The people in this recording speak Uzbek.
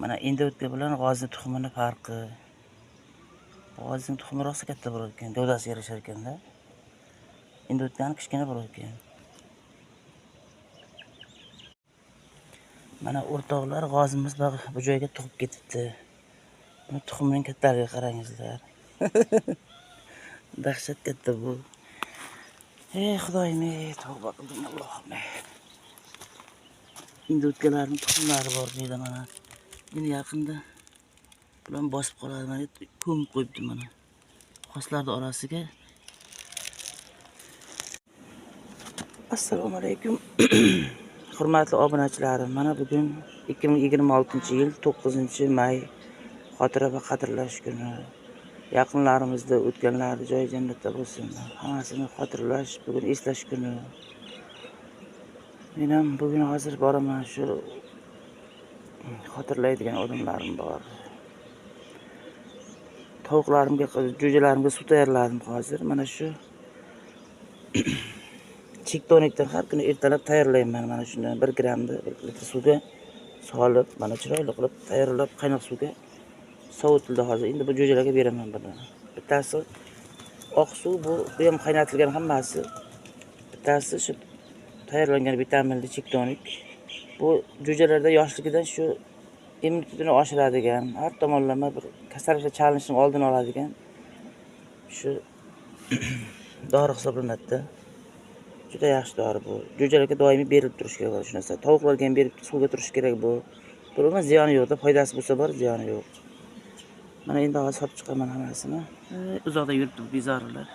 Mana endi o'tgan bilan g'ozni tuxumini farqi. G'ozning tuxumi rosa katta bo'lar ekan, gavdasi yarashar ekanda. Endi o'tgani kichkina bo'lar ekan. Mana o'rtoqlar, g'ozimiz bu joyga tug'ib ketibdi. Buni tuxumining kattaligiga qarangizlar. Dahshat katta bu. Ey Xudoyim, tavba qildim, Allohim. Endi o'tganlarning tuxumlari bor deydi mana. Endi yaqinda bilan bosib qoladi, mana ko'mib qo'yibdi mana. Xoslarning orasiga. Assalomu alaykum. Hurmatli obunachilarim, mana bugun 2026-yil 9-may xotira va qadrlash kuni. Yaqinlarimizda o'tganlar joyi jannatda bo'lsin. Hammasini xotirlash, bugun eslash kuni. Men ham bugun hozir boraman, shu xotirlaydigan odamlarim bor. Tovuqlarimga, jo'jalarimga suv tayyorladim hozir. Mana shu chektonikdan har kuni ertalab tayyorlayman. Mana shuni 1 grammni 1 litr suvga solib, mana chiroyli qilib tayyorlab qaynoq suvga sovutildi hozir. Endi bu jo'jalarga beraman buni. Bittasi oq suv, bu ham qaynatilgan hammasi. Bittasi shu tayyorlangan vitaminli chektonik. Bu jo'jalarda yoshligidan shu immunitetini oshiradigan, har tomonlama bir kasalliklar chalinishning oldini oladigan shu dori hisoblanadi. Juda yaxshi dori bu. Jo'jalarga doimiy berilib turish kerak shu narsa. Tovuqlarga ham berib suvga turish kerak bu. Biroq ziyoni yo'q-da, foydasi bo'lsa bor, ziyoni yo'q. Mana endi hozir solib chiqaman hammasini. Uzoqda yuribdi bezorilar.